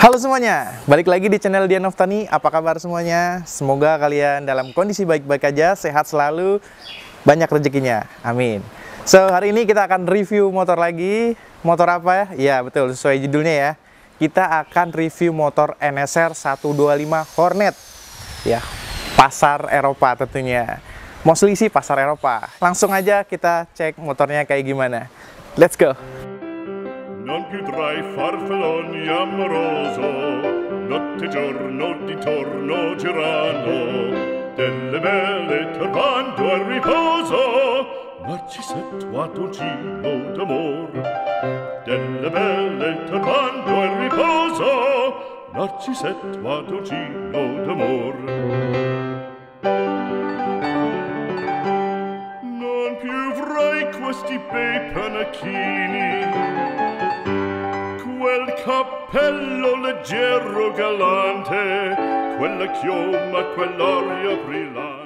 Halo semuanya, balik lagi di channel Dian Noftani. Apa kabar semuanya? Semoga kalian dalam kondisi baik-baik aja, sehat selalu, banyak rezekinya. Amin. So, hari ini kita akan review motor lagi. Motor apa ya? Ya, betul, sesuai judulnya ya. Kita akan review motor NSR 125 Hornet. Ya, pasar Eropa tentunya. Mostly sih pasar Eropa. Langsung aja kita cek motornya kayak gimana. Let's go. Non più tra i farfalloni amoroso, notte e giorno d'intorno girano, delle belle turbando al riposo, Narcisetto a dolcino d'amor. Delle belle turbando al riposo, Narcisetto a dolcino d'amor. Non più avrai questi bei panacchini, quel cappello leggero galante, quella chioma, quell'aria brillante.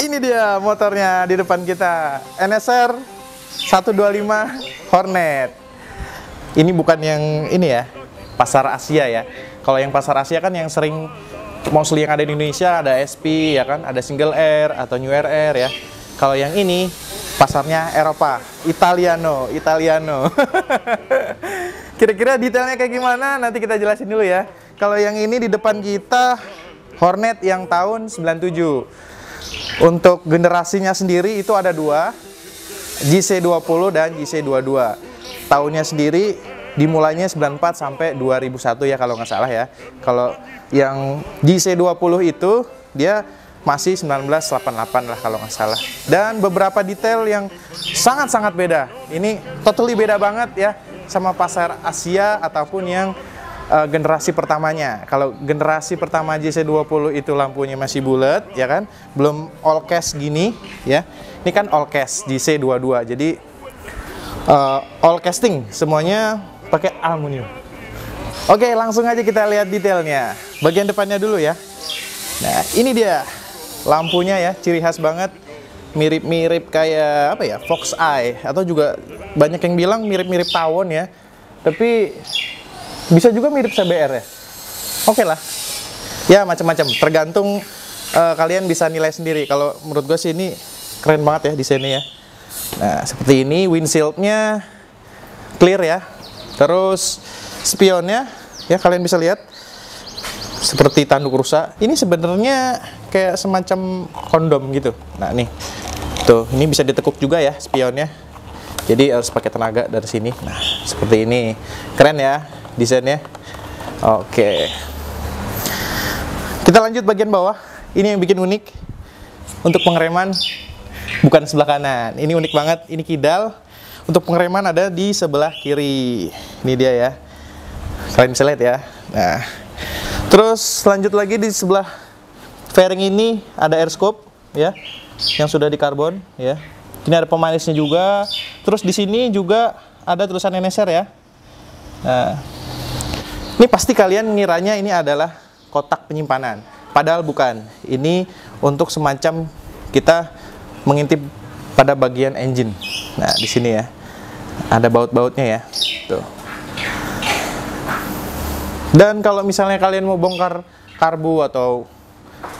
Ini dia motornya di depan kita, NSR 125 Hornet. Ini bukan yang ini ya, pasar Asia ya. Kalau yang pasar Asia kan yang sering mostly yang ada di Indonesia ada SP ya kan, ada Single R atau New RR ya. Kalau yang ini pasarnya Eropa, Italiano. Kira-kira detailnya kayak gimana? Nanti kita jelasin dulu ya. Kalau yang ini di depan kita Hornet yang tahun 97. Untuk generasinya sendiri itu ada dua, JC20 dan JC22. Tahunnya sendiri dimulainya 94 sampai 2001 ya kalau nggak salah ya. Kalau yang JC20 itu dia masih 1988 lah kalau nggak salah. Dan beberapa detail yang sangat-sangat beda. Ini totally beda banget ya sama pasar Asia ataupun yang generasi pertamanya. Kalau generasi pertama JC20 itu lampunya masih bulat ya kan, belum all cast gini ya. Ini kan all cast JC22, jadi all casting semuanya pakai aluminium. Oke, langsung aja kita lihat detailnya. Bagian depannya dulu ya. Nah, ini dia lampunya ya, ciri khas banget, mirip-mirip kayak apa ya, Fox Eye, atau juga banyak yang bilang mirip-mirip tawon ya, tapi bisa juga mirip CBR ya. Oke lah. Ya macam-macam. Tergantung kalian bisa nilai sendiri. Kalau menurut gue sih ini keren banget ya desainnya ya. Nah seperti ini, windshieldnya clear ya. Terus spionnya ya kalian bisa lihat seperti tanduk rusa. Ini sebenarnya kayak semacam kondom gitu. Nah nih, tuh ini bisa ditekuk juga ya spionnya. Jadi harus pakai tenaga dari sini. Nah seperti ini, keren ya desainnya. Oke, kita lanjut bagian bawah. Ini yang bikin unik. Untuk pengereman bukan sebelah kanan, ini unik banget. Ini kidal. Untuk pengereman ada di sebelah kiri. Ini dia ya, kalian bisa lihat ya. Nah terus lanjut lagi di sebelah fairing ini ada air scope ya, yang sudah di karbon ya. Ini ada pemanisnya juga. Terus di sini juga ada tulisan NSR ya. Nah, ini pasti kalian ngiranya ini adalah kotak penyimpanan, padahal bukan. Ini untuk semacam kita mengintip pada bagian engine. Nah, di sini ya, ada baut-bautnya ya. Tuh. Dan kalau misalnya kalian mau bongkar karbu atau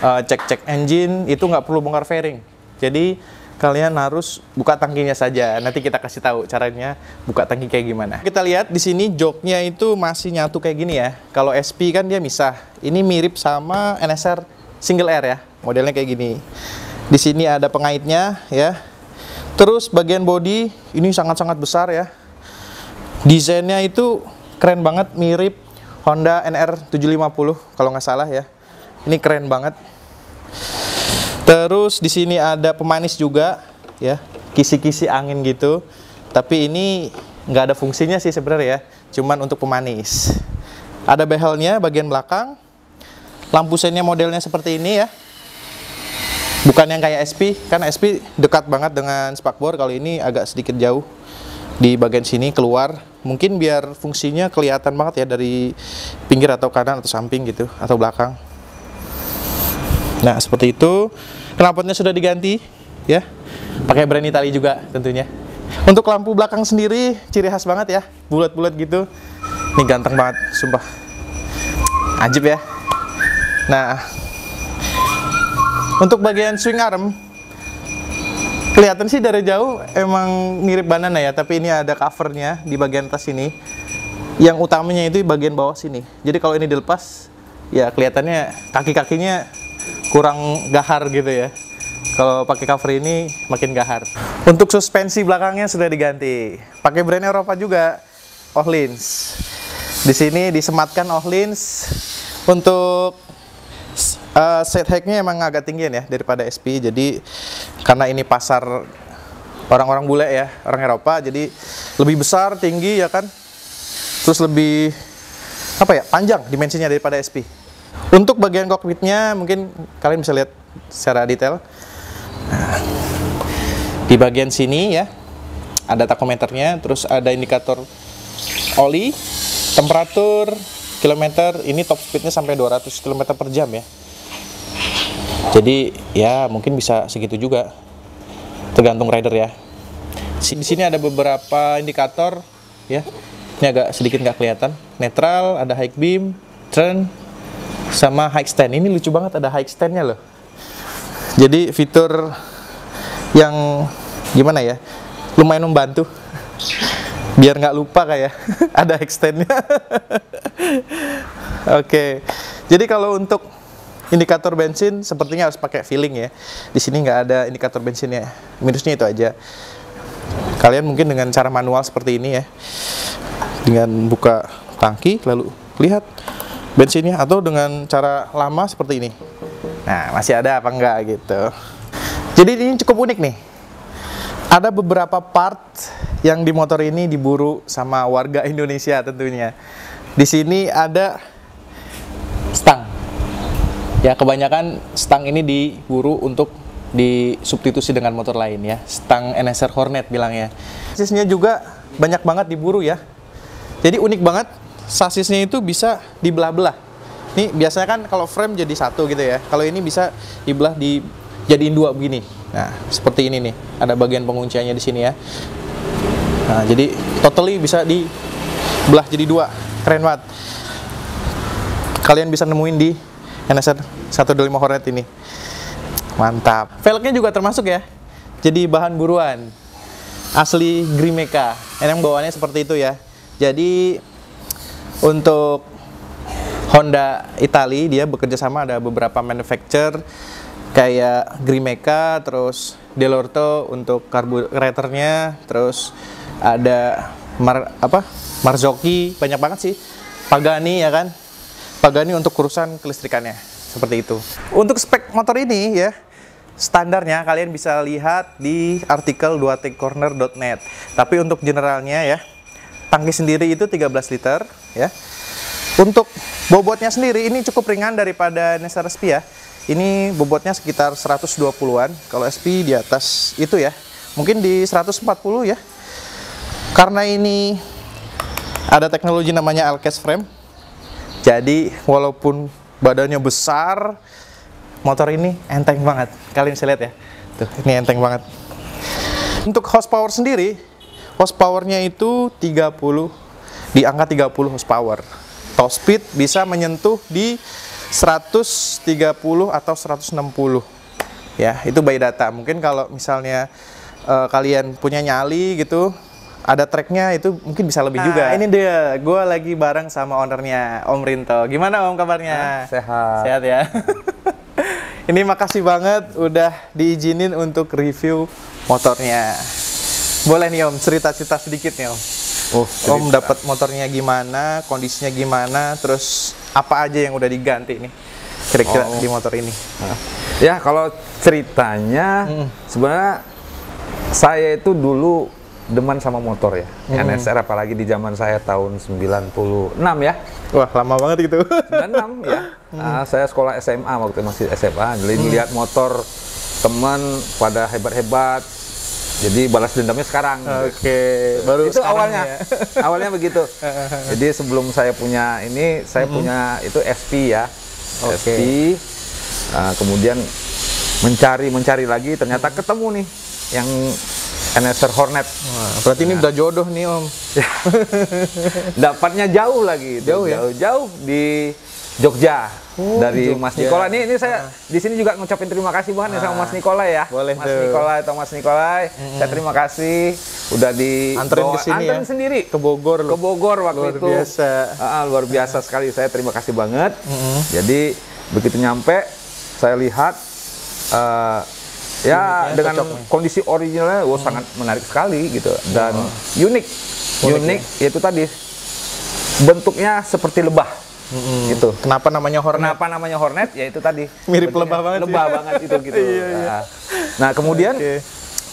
cek-cek engine, itu nggak perlu bongkar fairing. Jadi kalian harus buka tangkinya saja. Nanti kita kasih tahu caranya buka tangki kayak gimana. Kita lihat di sini joknya itu masih nyatu kayak gini ya. Kalau SP kan dia misah. Ini mirip sama NSR Single R ya. Modelnya kayak gini. Di sini ada pengaitnya ya. Terus bagian bodi ini sangat-sangat besar ya. Desainnya itu keren banget, mirip Honda NR 750 kalau nggak salah ya. Ini keren banget. Terus di sini ada pemanis juga ya, kisi-kisi angin gitu. Tapi ini nggak ada fungsinya sih sebenarnya ya, cuman untuk pemanis. Ada behelnya bagian belakang. Lampu sennya modelnya seperti ini ya. Bukan yang kayak SP, kan SP dekat banget dengan spakbor, kalau ini agak sedikit jauh di bagian sini keluar. Mungkin biar fungsinya kelihatan banget ya dari pinggir atau kanan atau samping gitu, atau belakang. Nah, seperti itu. Knalpotnya sudah diganti ya. Pakai brand Italia juga tentunya. Untuk lampu belakang sendiri ciri khas banget ya, bulat-bulat gitu. Ini ganteng banget, sumpah. Ajib ya. Nah, untuk bagian swing arm, kelihatan sih dari jauh emang mirip banana ya, tapi ini ada covernya di bagian atas sini. Yang utamanya itu di bagian bawah sini. Jadi kalau ini dilepas, ya kelihatannya kaki-kakinya kurang gahar gitu ya. Kalau pakai cover ini makin gahar. Untuk suspensi belakangnya sudah diganti. Pakai brand Eropa juga, Öhlins. Di sini disematkan Öhlins. Untuk set height-nya emang agak tinggian ya daripada SP, jadi karena ini pasar orang-orang bule ya, orang Eropa, jadi lebih besar, tinggi ya kan, terus lebih apa ya, panjang dimensinya daripada SP. Untuk bagian cockpitnya mungkin kalian bisa lihat secara detail. Nah, di bagian sini ya ada tachometernya, terus ada indikator oli, temperatur, kilometer. Ini top speednya sampai 200 km per jam ya. Jadi ya mungkin bisa segitu juga, tergantung rider ya. Di sini ada beberapa indikator ya. Ini agak sedikit nggak kelihatan. Netral, ada high beam, turn, sama high stand. Ini lucu banget, ada high stand-nya loh. Jadi fitur yang gimana ya, lumayan membantu. Biar nggak lupa kayak ada high stand-nya. Oke. Jadi kalau untuk indikator bensin sepertinya harus pakai feeling ya. Di sini nggak ada indikator bensinnya. Minusnya itu aja. Kalian mungkin dengan cara manual seperti ini ya, dengan buka tangki lalu lihat bensinnya, atau dengan cara lama seperti ini. Nah, masih ada apa enggak gitu. Jadi ini cukup unik nih. Ada beberapa part yang di motor ini diburu sama warga Indonesia tentunya. Di sini ada stang. Ya, kebanyakan stang ini diburu untuk disubstitusi dengan motor lain ya. Stang NSR Hornet bilangnya. Sasisnya juga banyak banget diburu ya. Jadi unik banget, sasisnya itu bisa dibelah-belah. Ini biasanya kan kalau frame jadi satu gitu ya. Kalau ini bisa dibelah, dijadiin dua begini. Nah, seperti ini nih. Ada bagian pengunciannya di sini ya. Nah, jadi totally bisa dibelah jadi dua. Keren banget. Kalian bisa nemuin di NSR 125 Hornet ini. Mantap. Velgnya juga termasuk ya. Jadi bahan buruan. Asli Grimeca. Yang bawaannya seperti itu ya. Jadi untuk Honda Italia, dia bekerja sama ada beberapa manufacturer kayak Grimeca, terus Dell'Orto untuk karburatornya, terus ada Marzocchi, banyak banget sih. Pagani ya kan. Pagani untuk urusan kelistrikannya, seperti itu. Untuk spek motor ini ya, standarnya kalian bisa lihat di artikel 2tcorner.net. Tapi untuk generalnya ya, tangki sendiri itu 13 liter ya. Untuk bobotnya sendiri ini cukup ringan daripada NSR SP ya. Ini bobotnya sekitar 120-an. Kalau SP di atas itu ya, mungkin di 140 ya. Karena ini ada teknologi namanya L-case frame. Jadi walaupun badannya besar, motor ini enteng banget. Kalian bisa lihat ya. Tuh, ini enteng banget. Untuk horsepower sendiri, horsepowernya itu 30, di angka 30 horsepower. Top speed bisa menyentuh di 130 atau 160. Ya, itu by data. Mungkin kalau misalnya kalian punya nyali gitu, ada tracknya, itu mungkin bisa lebih juga. Ini dia, gue lagi bareng sama ownernya, Om Rinto. Gimana Om kabarnya? Sehat. Sehat ya. Ini makasih banget udah diizinin untuk review motornya. Boleh nih Om, cerita-cerita sedikit nih Om. Om dapat motornya gimana, kondisinya gimana, terus apa aja yang udah diganti nih kira-kira di motor ini? Ya kalau ceritanya sebenarnya Saya itu dulu demen sama motor ya, NSR apalagi di zaman saya tahun 96 ya. Wah, lama banget gitu. 96 ya. Saya sekolah SMA waktu masih SMA, jadi lihat motor teman pada hebat-hebat. Jadi balas dendamnya sekarang. Oke, baru itu awalnya. ya. Awalnya begitu. Jadi sebelum saya punya ini, saya punya itu SP ya. Oke. SP. Kemudian mencari lagi, ternyata ketemu nih yang NSR Hornet. Wah, berarti ini udah jodoh nih Om. Dapatnya jauh lagi. Jauh ya? Jauh di Jogja. Dari Jogja. Mas Nikolai. Ini saya di sini juga ngucapin terima kasih banget nih sama Mas Nikolai ya. Boleh Mas tuh. Nikolai atau Mas Nikolai. Saya terima kasih udah Anterin ke sini ya? Anterin sendiri. Ke Bogor loh. Ke Bogor waktu Luar itu. biasa. Luar biasa sekali. Saya terima kasih banget. Jadi begitu nyampe saya lihat ya Unitnya dengan cocok nih. kondisi originalnya sangat menarik sekali gitu dan unik yaitu tadi bentuknya seperti lebah gitu. Kenapa namanya Hornet? Kenapa namanya Hornet? Ya itu tadi Mirip bentuknya lebah banget lebah sih. banget itu gitu. Iya. Nah kemudian Oke.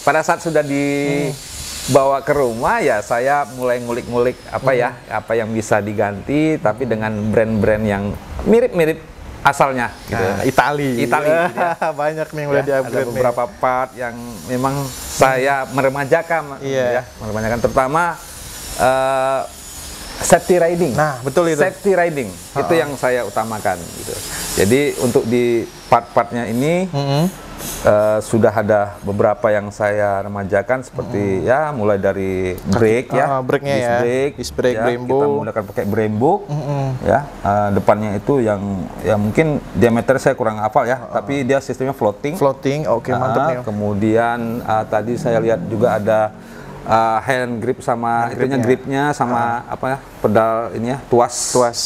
pada saat sudah dibawa ke rumah ya saya mulai ngulik-ngulik apa yang bisa diganti tapi dengan brand-brand yang mirip-mirip asalnya gitu. Nah, Itali. Banyak nih yang udah Ya, di-upgrade ada beberapa part yang memang saya meremajakan Iya. ya, meremajakan terutama safety riding. Nah, betul itu. Safety riding itu yang saya utamakan gitu. Jadi untuk di part-partnya ini sudah ada beberapa yang saya remajakan seperti ya mulai dari brake ya, brake-nya ya. Disc brake, ya, Brembo. kita menggunakan pakai Brembo ya. Depannya itu yang ya mungkin diameter saya kurang hafal ya, tapi dia sistemnya floating. Floating, oke mantep nih Om. Kemudian tadi saya lihat juga ada hand grip sama itunya gripnya sama apa ya pedal ini ya tuas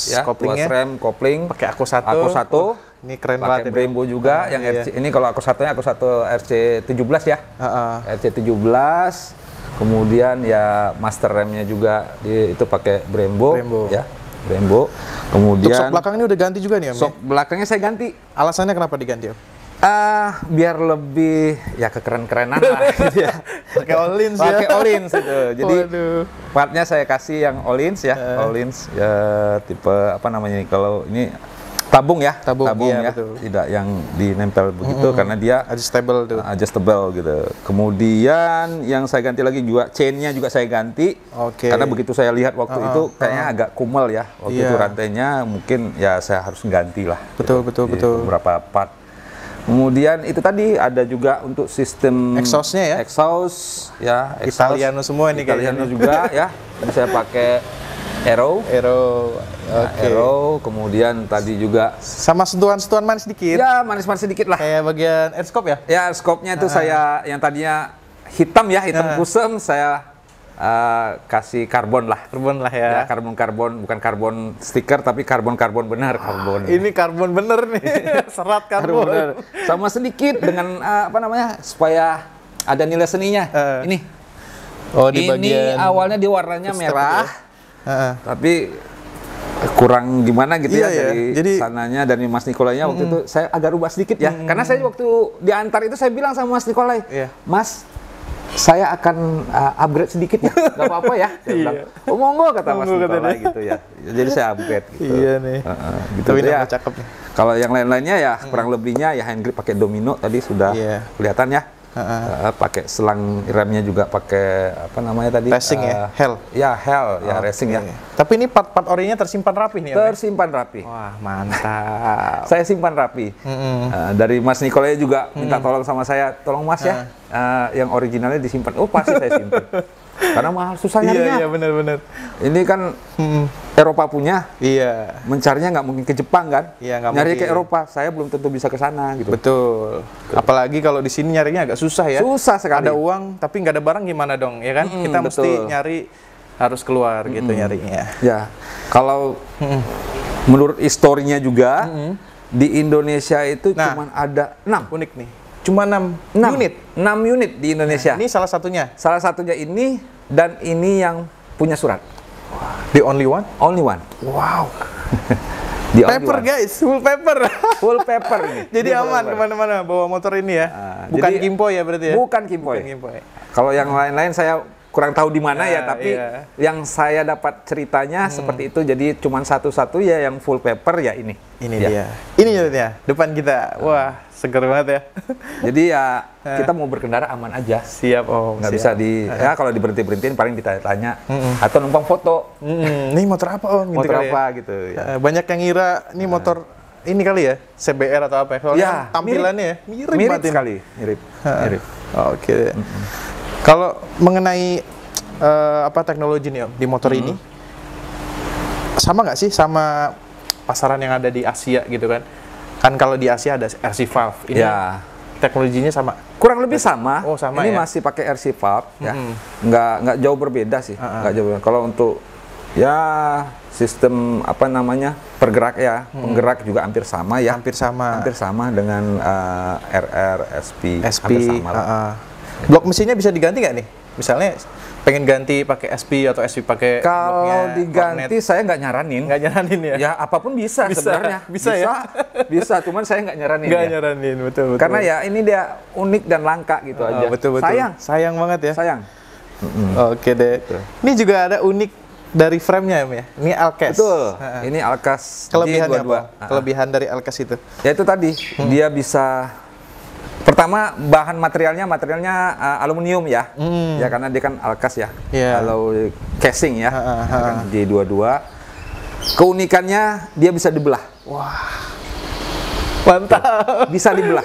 ya, koplingnya. tuas rem kopling Pakai Aku 1. Aku 1 Ini keren pakai banget ini. Brembo juga yang iya. RC ini kalau Aku 1-nya Aku 1 RC 17 ya. RC 17. Kemudian ya master remnya juga itu pakai Brembo ya. Brembo. Untuk Kemudian sok belakang ini udah ganti juga nih Om. sok belakangnya saya ganti. Alasannya kenapa diganti Om? Biar lebih ya kekeren-kerenan lah gitu ya. Pakai all-ins ya. Pakai all-ins itu. Jadi Waduh. partnya saya kasih yang all-ins ya. All-ins ya tipe apa namanya nih kalau ini tabung ya. Tabung, iya, ya. betul. Tidak yang dinempel begitu karena dia Adjustable tuh. adjustable gitu. Kemudian yang saya ganti lagi juga chainnya juga saya ganti. Oke. Karena begitu saya lihat waktu itu kayaknya agak kumel ya. Waktu Iya. itu rantainya mungkin ya saya harus ganti lah. Betul, betul, Di betul. beberapa part. Kemudian itu tadi ada juga untuk sistem Exhaust-nya ya? Exhaust ya, exhaust. Italiano semua ini Italiano kayaknya. juga ya. Ini saya pakai Aero. Aero. Nah, Oke. Aero, kemudian tadi juga Sama sentuhan-sentuhan manis dikit. ya manis-manis sedikit lah. Kayak bagian airscope ya? Ya, scope-nya itu saya yang tadinya hitam ya, hitam kusem saya kasih karbon lah. Karbon lah Ya, ya. karbon bukan karbon stiker tapi karbon benar karbon. Ini karbon bener nih. Serat Karbon benar. karbon. Sama sedikit dengan apa namanya supaya ada nilai seninya. Ini. Oh, di Ini bagian awalnya dia warnanya footstep merah, Heeh. tapi kurang gimana gitu Iya, ya ya. dari Jadi- sananya dari Mas Nikolainya waktu itu saya agak rubah sedikit ya. Karena saya waktu diantar itu saya bilang sama Mas Nikolai, Iya. Mas saya akan upgrade sedikit ya, nggak apa-apa ya. Dia bilang, oh monggo kata Mas Monggo, kata Nikolai dia. gitu ya. Jadi saya upgrade gitu. Iya nih. Gitu Tapi ya. nama cakep nih. Kalau yang lain-lainnya ya kurang lebihnya ya hand grip pakai domino tadi sudah Iya. kelihatan ya. Pakai selang remnya juga pakai apa namanya tadi? Racing ya? Hell. Ya Hell ya racing ya. Tapi ini part-part orinya tersimpan rapi nih Om, ya? Tersimpan rapi. Wah, mantap. Saya simpan rapi. Dari Mas Nikolai juga minta tolong sama saya, tolong Mas ya, yang originalnya disimpan. Oh pasti saya simpan. Karena mahal, susah nyarinya. Iya, benar-benar. Ini kan Eropa punya, Iya. mencarinya nggak mungkin ke Jepang kan? Iya, nggak Nyari mungkin. ke Eropa, saya belum tentu bisa ke sana gitu. Betul. Apalagi kalau di sini nyarinya agak susah ya. Susah sekali. Ada uang tapi nggak ada barang gimana dong, ya kan? Kita mesti betul. nyari harus keluar gitu nyarinya. Ya, kalau menurut historinya juga di Indonesia itu Nah. cuma ada 6 Unik nih. Cuma 6 unit. 6 unit di Indonesia. Ini salah satunya. Salah satunya ini dan ini yang punya surat. The only one. Only one. Wow. The only Paper one. guys, full paper. Full paper ini. Jadi Ini full aman paper. kemana-mana bawa motor ini ya. Bukan jadi- Kimpo ya berarti ya. Bukan Kimpoy. Bukan Kimpo ya. Kalau yang lain-lain saya kurang tahu di mana ya, Nah, tapi iya. yang saya dapat ceritanya seperti itu. Jadi cuma satu-satu ya yang full paper ya ini. Ini Ya. dia. Ini ya depan kita. Wah, seger banget ya. Jadi ya kita mau berkendara aman aja. Siap Om. Nggak siap. bisa ya kalau diberhentiin paling ditanya atau numpang foto. Ini motor apa Om? Gitu Motor kali ya. apa gitu ya. Banyak yang ngira ini motor ini kali ya, CBR atau apa? Soalnya Ya, tampilannya ya mirip banget ini. sekali, mirip. Mirip. Oke. Kalau mengenai apa teknologi nih Om di motor ini, sama nggak sih sama pasaran yang ada di Asia gitu kan? Kan kalau di Asia ada RC valve. Ini Ya. teknologinya sama. Kurang lebih sama. Oh, sama ini ya? masih pakai RC valve ya. Nggak jauh berbeda sih. Nggak jauh berbeda. Kalau untuk ya sistem apa namanya pergerak ya, penggerak juga hampir sama ya. Hampir sama. Hampir sama dengan RR, SP, SP. hampir sama lah. Blok mesinnya bisa diganti nggak nih? Misalnya pengen ganti pakai SP atau SP pakai Kalau bloknya diganti saya nggak nyaranin. nggak nyaranin ya? Ya apapun bisa, Bisa, sebenarnya. bisa ya? Bisa, cuman saya nggak nyaranin. Nggak ya. nyaranin, betul. Karena ya ini dia unik dan langka gitu aja. Betul. Sayang banget ya. Sayang. Oke deh. Ini juga ada unik dari frame-nya ya. Ini Alcas. Betul. Ini Alcas Kelebihannya G22. apa? Kelebihan dari Alcas itu. Ya itu tadi, dia bisa pertama bahan materialnya aluminium ya. Ya karena dia kan Alcas ya. Iya. Kalau casing ya. Kan G22. Keunikannya dia bisa dibelah. Mantap. Bisa dibelah.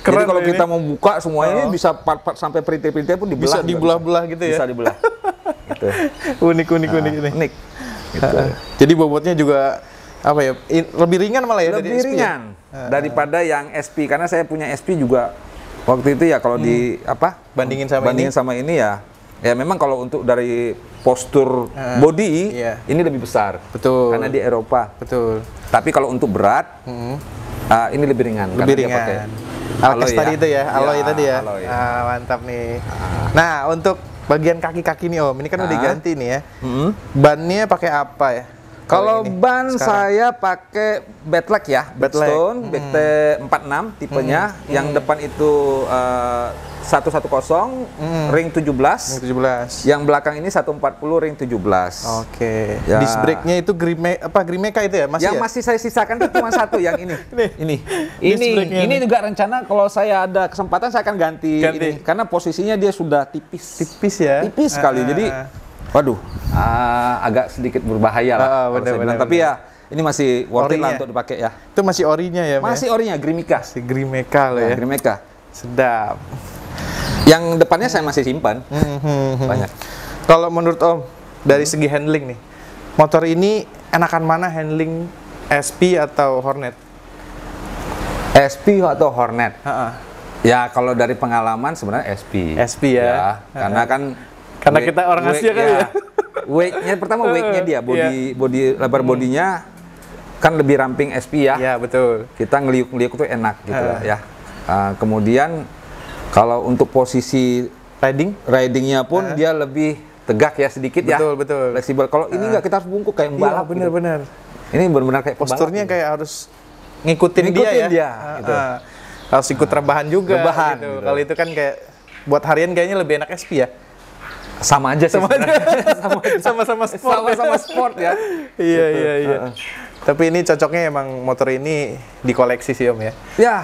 Keren Jadi kalau ini. kita mau buka semuanya ini bisa part-part sampai perintil-perintil pun dibelah. Bisa juga dibelah-belah gitu ya. Bisa dibelah. Gitu. Unik ini. Unik. Gitu. Jadi bobotnya juga apa ya? Lebih ringan malah ya dari Lebih SP ya? ringan daripada yang SP karena saya punya SP juga waktu itu ya kalau di apa Bandingin sama ini ya memang kalau untuk dari postur body iya. ini lebih besar. Betul. Karena di Eropa. Betul. Tapi kalau untuk berat ini lebih ringan. Lebih karena dia ringan. pakai Alcas alloy tadi itu ya, alloy tadi ya. alloy. Mantap nih. Nah, untuk bagian kaki-kaki nih Om, ini kan udah diganti nih ya. Bannya pakai apa ya? Kalau ini ban sekarang? saya pakai Badlag ya, Badlag. Bridgestone BT46 tipenya. Yang depan itu 110 ring 17. 17. Yang belakang ini 140 ring 17. Oke. Ya. Disc brake-nya itu Grimeca itu ya? Masih Yang ya? masih saya sisakan itu cuma satu yang ini. Disc brake-nya Ini juga rencana kalau saya ada kesempatan saya akan ganti. Ganti. Ini karena posisinya dia sudah tipis. Tipis ya? Tipis sekali. Jadi waduh, agak sedikit berbahaya lah. kalau benar, saya bilang. benar, Tapi ya ini masih worth it lah Orinya. untuk dipakai ya. Itu masih orinya ya? Mas? Masih orinya Grimeca. Si Grimeca loh ya. Grimeca. Sedap. Yang depannya saya masih simpan. Banyak. Kalau menurut Om, dari segi handling nih, motor ini enakan mana handling SP atau Hornet? SP atau Hornet? Heeh. Ya kalau dari pengalaman sebenarnya SP. SP ya. Karena kan Karena kita orang Asia kali ya. Weight-nya pertama weight-nya dia, body lebar bodinya kan lebih ramping SP ya. Iya, betul. Kita ngeliuk-ngeliuk tuh enak gitu lah ya. Kemudian kalau untuk posisi ridingnya pun dia lebih tegak ya sedikit ya. Betul. Fleksibel. Kalau ini nggak kita harus bungkuk kayak pembalap. Iya, benar-benar. Ini benar-benar kayak Posturnya pembalap. kayak harus ngikutin dia ya. gitu. Harus ikut rebahan juga. Rebahan, gitu. gitu. Kalau itu kan kayak buat harian kayaknya lebih enak SP ya. Sama aja sih. Sama-sama sport. Sama-sama sport ya. Iya. Tapi ini cocoknya emang motor ini dikoleksi sih Om ya. Ya.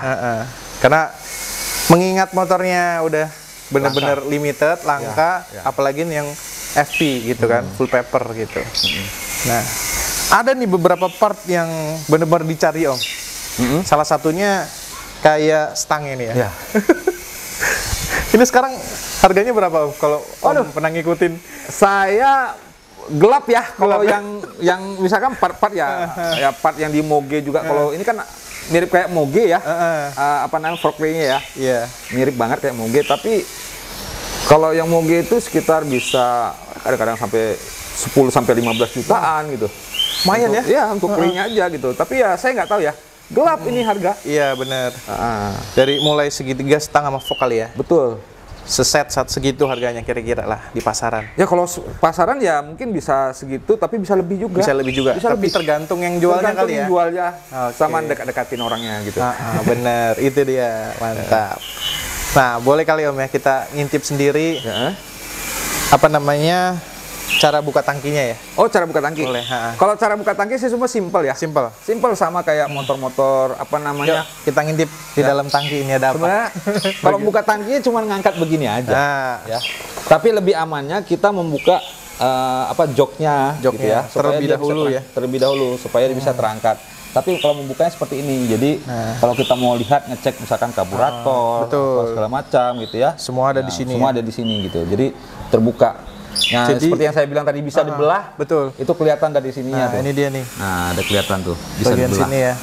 Karena mengingat motornya udah bener-bener limited, langka, apalagi yang FP gitu kan, full paper gitu. Nah, ada nih beberapa part yang bener-bener dicari Om. Salah satunya kayak stang ini ya. Ini sekarang harganya berapa Om? Kalau Om pernah ngikutin? Saya gelap ya kalau yang misalkan part-part ya part yang di Moge juga kalau ini kan mirip kayak Moge ya. Apa namanya forkliftnya ya. Iya. Mirip banget kayak Moge tapi kalau yang Moge itu sekitar bisa kadang-kadang sampai 10 sampai 15 jutaan gitu. Lumayan ya? Iya, untuk clean-nya aja gitu. Tapi ya saya nggak tahu ya. Gelap ini harga. Iya benar. Dari mulai segitiga stang sama fork kali ya. Betul. Seset segitu harganya kira-kira lah di pasaran. Ya kalau pasaran ya mungkin bisa segitu tapi bisa lebih juga. Bisa lebih juga. Bisa Tapi lebih. tergantung yang jualnya Tergantung kali ya. yang jualnya Oke. sama dekat-dekatin orangnya gitu. Bener, itu dia, mantap. Nah, boleh kali Om ya kita ngintip sendiri Ya. apa namanya cara buka tangkinya ya. Oh, cara buka tangki. Boleh, ha. Kalau cara buka tangki sih semua simpel ya. Simple. Simpel sama kayak motor-motor apa Yuk, namanya. kita ngintip di dalam tangki ini ada apa. Sebenarnya kalau buka tangkinya cuma ngangkat begini aja. Nah, Ya. Tapi lebih amannya kita membuka joknya, Joknya, gitu ya, supaya terlebih dia dahulu bisa ya. terlebih dahulu supaya dia bisa terangkat. Tapi kalau membukanya seperti ini, jadi kalau kita mau lihat ngecek misalkan karburator, betul. atau segala macam gitu ya, semua ada di sini. semua Ya? ada di sini gitu. Jadi terbuka. Nah, Jadi- seperti yang saya bilang tadi bisa dibelah, Betul. itu kelihatan dari sininya Nah, tuh. ini dia nih. Nah, ada kelihatan tuh, bisa Bagian dibelah. sini ya.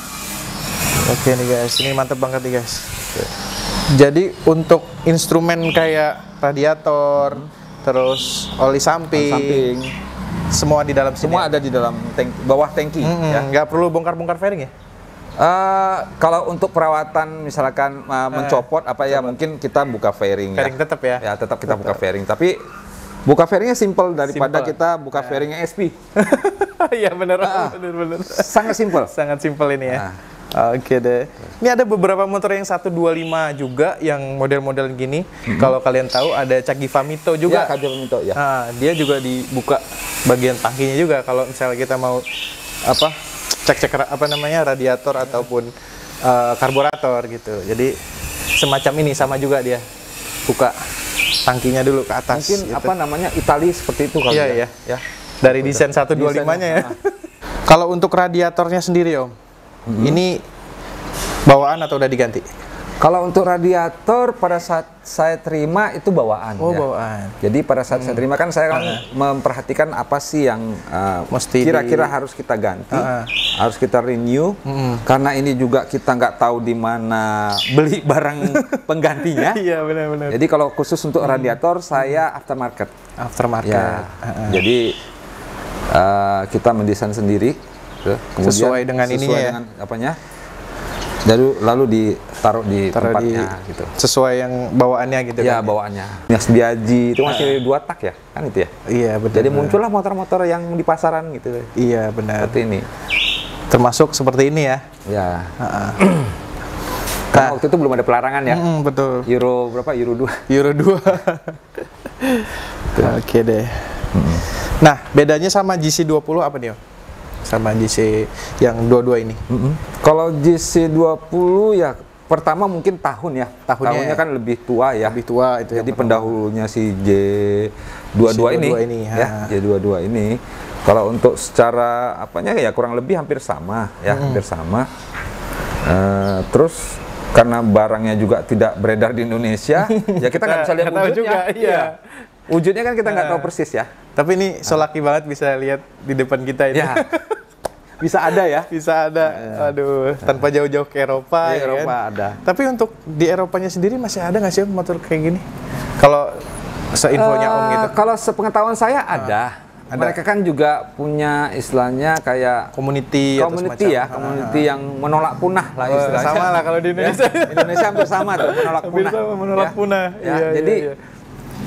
Oke nih guys, ini mantep banget nih guys. Jadi untuk instrumen kayak radiator, terus oli samping, Samping, semua di dalam sini. semua ada di dalam bawah tangki. Ya. Nggak perlu bongkar-bongkar fairing ya? Kalau untuk perawatan misalkan mencopot apa ya mungkin kita buka fairing, Fairing ya. tetap ya? Ya tetap kita buka fairing, tapi buka fairingnya simple daripada Simple. kita buka fairingnya SP. Iya bener, bener. Sangat simple. Sangat simpel ini ya. Oke deh. Ini ada beberapa motor yang 125 juga yang model-model gini. Kalau kalian tahu ada Cagiva Mito juga. Ya, Cagiva Mito ya. Nah, dia juga dibuka bagian tangkinya juga kalau misalnya kita mau cek apa namanya radiator ataupun karburator gitu. Jadi semacam ini sama juga dia buka tangkinya dulu ke atas. Mungkin gitu. Itali seperti itu kali Iya, ya. iya. Dari desain 125-nya ya. Kalau untuk radiatornya sendiri Om, ini bawaan atau udah diganti? Kalau untuk radiator pada saat saya terima itu bawaan. Oh, ya. bawaan. Jadi pada saat saya terima kan saya kan memperhatikan apa sih yang Mesti kira-kira harus kita ganti, harus kita renew. Karena ini juga kita nggak tahu di mana beli barang penggantinya. Iya, benar-benar. Jadi kalau khusus untuk radiator saya aftermarket. Aftermarket. Ya. Jadi kita mendesain sendiri. Kemudian Sesuai dengan ininya ya? dengan apanya? Lalu ditaruh di tempatnya gitu. Sesuai yang bawaannya gitu Ya kan. bawaannya. Yang Biaji itu masih 2 tak ya, kan itu ya. Iya, benar. Jadi muncullah motor-motor yang di pasaran gitu. Iya, benar. Seperti ini. Termasuk seperti ini ya. Ya. Karena waktu itu belum ada pelarangan ya. Betul. Euro berapa? Euro 2. Euro 2. Oke deh. Nah, bedanya sama GC20 apa nih Om? Sama GC yang 22 ini. Kalau GC20 ya pertama mungkin tahun ya. Tahunnya ya. kan lebih tua ya. Lebih tua itu. Jadi yang pertama. pendahulunya si J22 ini, ya, J22 ini. Kalau untuk secara apanya ya kurang lebih hampir sama ya, hampir sama. Terus karena barangnya juga tidak beredar di Indonesia, ya kita nggak bisa lihat nggak tahu wujudnya. juga, iya. Wujudnya kan kita nggak tahu persis ya. Tapi ini so lucky banget bisa lihat di depan kita ini. Ya. Bisa ada ya. Bisa ada. Aduh, tanpa jauh-jauh ke Eropa. Di ya Eropa kan? ada. Tapi untuk di Eropanya sendiri masih ada nggak sih Om, motor kayak gini? Kalau seinfonya Om gitu. Kalau sepengetahuan saya ada. Mereka kan juga punya istilahnya kayak Community atau community ya, semacam. community yang menolak punah lah istilahnya. Sama lah kalau di Indonesia. Indonesia hampir sama tuh, menolak Hampir punah. sama, menolak Ya. punah. Ya, Iya, jadi iya.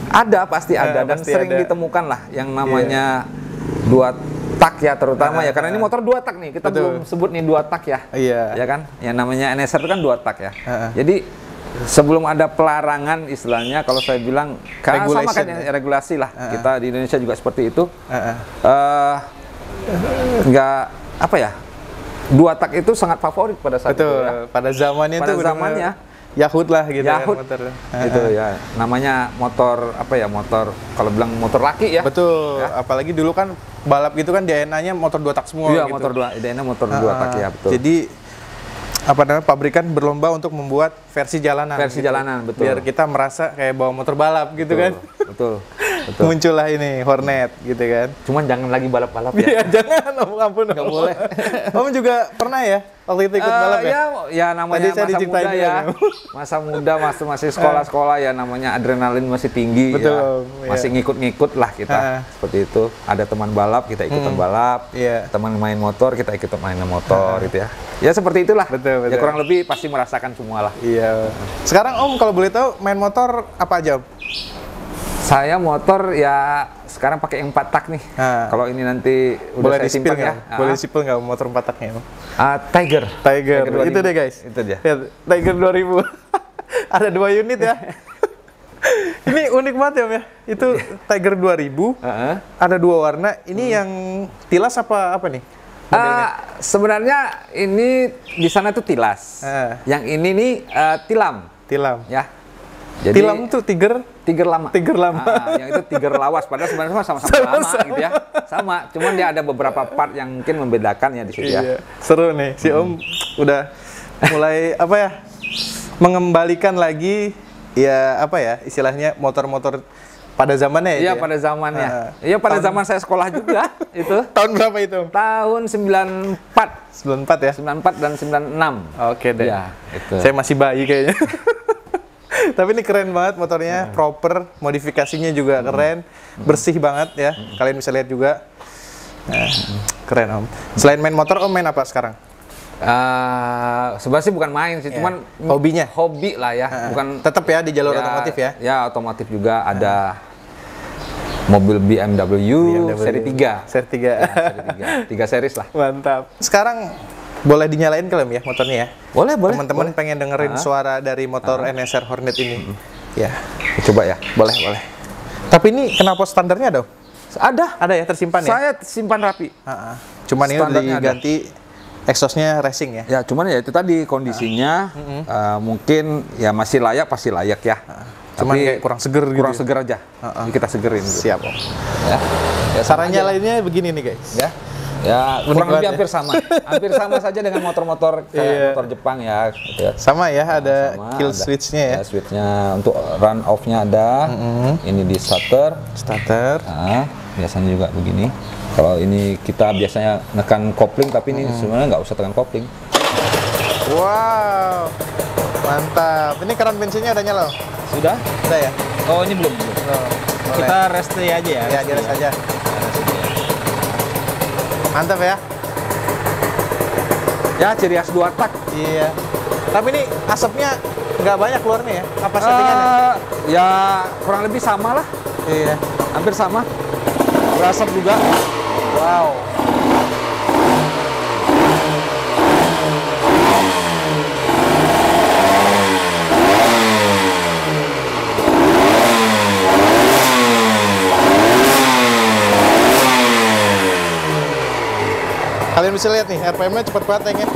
ada pasti ada dan pasti sering ada. ditemukan lah yang namanya 2 tak ya terutama ya karena ini motor 2 tak nih. Kita Betul. belum sebut nih 2 tak ya. Iya. Ya kan? Yang namanya NSR itu kan 2 tak ya. Jadi sebelum ada pelarangan istilahnya kalau saya bilang sama Regulation, kan ya, regulasi lah. Kita di Indonesia juga seperti itu. Nggak apa ya? 2 tak itu sangat favorit pada saat Betul. itu ya. Pada zamannya Pada tuh bener-bener zamannya. Yahut lah gitu Yahut kan motor. gitu ya. Namanya motor apa ya? Motor kalau bilang motor laki ya. Betul. Apalagi dulu kan balap gitu kan DNA-nya motor 2 tak semua Iya, gitu. motor 2. Idenya motor 2 tak ya, betul. Jadi apa namanya pabrikan berlomba untuk membuat versi jalanan. Versi jalanan, betul. Biar kita merasa kayak bawa motor balap gitu kan. Betul. Betul. Muncullah ini Hornet gitu kan. Cuman jangan lagi balap-balap ya. Iya, jangan Om, ampun. Nggak boleh. Om juga pernah ya waktu itu ikut balap ya? Ya namanya Tadi saya masa diceritain muda juga ya. nih. Masa muda masih sekolah-sekolah ya namanya adrenalin masih tinggi Betul, ya. Masih ngikut-ngikut lah kita. Seperti itu. Ada teman balap, kita ikutan balap. Iya. Teman main motor, kita ikut main motor gitu ya. Ya seperti itulah. Betul, Ya betul. kurang lebih pasti merasakan semua lah. Iya. Sekarang Om kalau boleh tahu main motor apa aja Om? Saya motor ya sekarang pakai yang 4 tak nih. Kalau ini nanti udah Boleh saya di-spill simpan ya. nggak? Boleh di-spill nggak motor 4 taknya Om? Tiger. Tiger. 2000. Itu deh guys. Itu dia. Lihat, Tiger 2000. Ada 2 unit ya. Ini unik banget ya Om ya. Itu Tiger 2000. Ada 2 warna. Ini yang tilas apa nih? Sebenarnya ini di sana tuh tilas. Yang ini nih tilam. Tilam. Ya. Jadi, tilam tuh Tiger lama. Tiger lama. Yang itu Tiger lawas. Padahal sebenarnya sama-sama lama gitu ya. Sama. Cuman dia ada beberapa part yang mungkin membedakan ya di situ ya. Iya. Seru nih. Si Om udah mulai apa ya? Mengembalikan lagi ya apa ya? Istilahnya motor-motor pada zamannya ya. Iya, pada zamannya. Iya, pada zaman saya sekolah juga itu. Tahun berapa itu? Tahun 94. 94 ya? 94 dan 96. Oke deh. Ya, itu. Saya masih bayi kayaknya. Tapi ini keren banget motornya, proper, modifikasinya juga keren, bersih banget ya. Kalian bisa lihat juga. Nah, keren Om. Selain main motor, Om main apa sekarang? Sebenarnya sih bukan main sih, cuman hobinya. Hobi lah ya, bukan tetap ya di jalur otomotif ya. Ya, otomotif juga ada mobil BMW seri 3. Seri 3. Ya, seri 3. 3 series lah. Mantap. Sekarang boleh dinyalain kali ya motornya ya? Boleh. Teman-teman pengen dengerin suara dari motor NSR Hornet ini. Ya. Coba ya. Boleh. Tapi ini knalpot standarnya ada? Ada ya tersimpan ya? Saya simpan rapi. Cuman ini Standarnya diganti exhaustnya racing ya? Ya, cuman ya itu tadi kondisinya mungkin ya masih layak, pasti layak ya. Cuman kayak kurang seger gitu. Kurang seger aja. Jadi kita segerin. Siap Om. Ya, cara nyalainnya begini nih guys. Ya, kurang lebih hampir sama. Hampir sama saja dengan motor-motor kayak motor Jepang ya, gitu ya. Sama ya, ada kill switch-nya ya. Switch-nya untuk run off-nya ada. Ini di starter. Biasanya juga begini. Kalau ini kita biasanya nekan kopling, tapi ini sebenarnya nggak usah tekan kopling. Wow, mantap. Ini keran bensinnya udah nyala? Sudah? Udah ya? Oh, ini belum. Kita rest aja ya? Ya, di rest aja. Mantap ya? Ya, ciri khas 2 tak. Iya. Tapi ini asapnya nggak banyak keluarnya ya? Apa settingannya? Ya, kurang lebih sama lah. Iya. Hampir sama. Berasap juga. Wow. Kalian bisa lihat nih, RPM-nya cepet banget ya.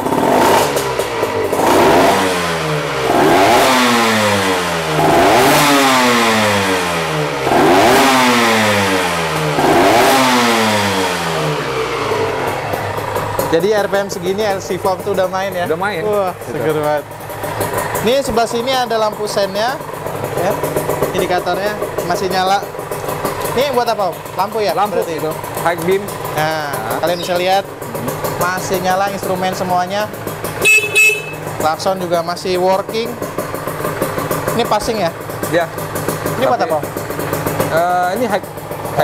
Jadi RPM segini LC Vlog tuh udah main ya? Udah main. Wah, seger banget. Ini sebelah sini ada lampu sennya, ya. Indikatornya masih nyala. Ini buat apa Om? Lampu ya? Lampu berarti itu. High beam. Nah, kalian bisa lihat masih nyala instrumen semuanya. Klakson juga masih working. Ini passing ya? Ya. Ini buat apa? Ini high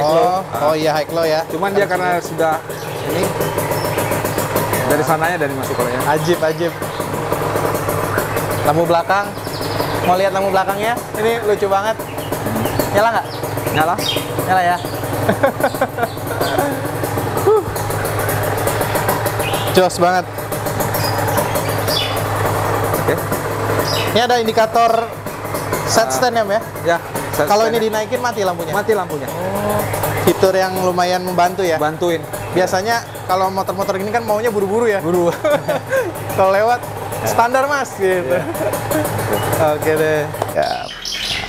low. Oh iya high low ya. Cuman dia karena sudah ini dari sananya dari masuk kolanya. Ajib. Lampu belakang. Mau lihat lampu belakangnya? Ini lucu banget. Nyala nggak? Nyala ya. Jos banget. Oke. Ini ada indikator set stand ya, Om ya? Ya. Kalau ini dinaikin mati lampunya? Mati lampunya. Fitur yang lumayan membantu ya? Bantuin. Biasanya kalau motor-motor gini kan maunya buru-buru ya? Buru. Kalau lewat, standar mas gitu. Oke deh. Ya,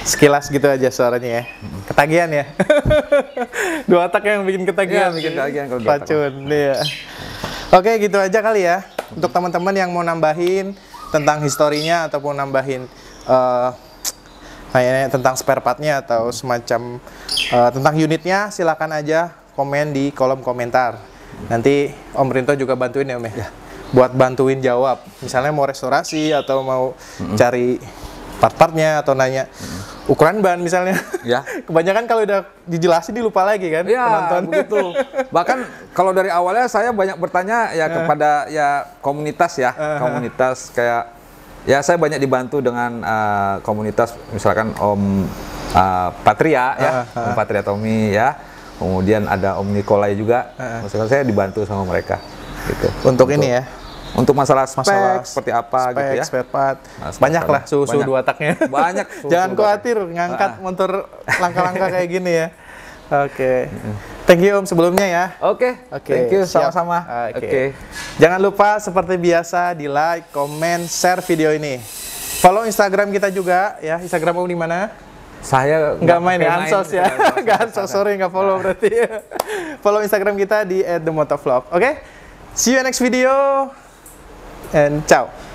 sekilas gitu aja suaranya ya. Ketagihan ya? 2 tak yang bikin ketagihan. Iya, bikin ketagihan kalau 2 tak. Racun, iya. Oke, gitu aja kali ya. Untuk teman-teman yang mau nambahin tentang historinya ataupun nambahin kayaknya tentang spare partnya atau semacam tentang unitnya, silakan aja komen di kolom komentar. Nanti Om Rinto juga bantuin ya Om ya? Buat bantuin jawab. Misalnya mau restorasi atau mau cari part-partnya atau nanya ukuran ban misalnya. Ya. Kebanyakan kalau udah dijelasin dilupa lagi kan penonton. Begitu. Bahkan kalau dari awalnya saya banyak bertanya ya kepada ya komunitas ya, komunitas kayak ya saya banyak dibantu dengan komunitas misalkan Om Patria ya, Om Patria Tommy ya. Kemudian ada Om Nikolai juga. Maksudnya saya dibantu sama mereka gitu. Untuk ini ya. Untuk masalah spek seperti apa spek, gitu ya. spare part. Nah, spare Banyak lah part. suhu Banyak. dua taknya. Banyak suhu Jangan dua tak. khawatir ngangkat motor langka-langka kayak gini ya. Oke. Thank you Om sebelumnya ya. Oke, thank you, siap. sama-sama. Oke. Jangan lupa seperti biasa di like, komen, share video ini. Follow Instagram kita juga ya. Instagram Om di mana? Saya Nggak main ya, pakai ansos ya. Nggak ansos, sorry nggak follow berarti. Follow Instagram kita di @themotovlog. Oke? See you next video and ciao.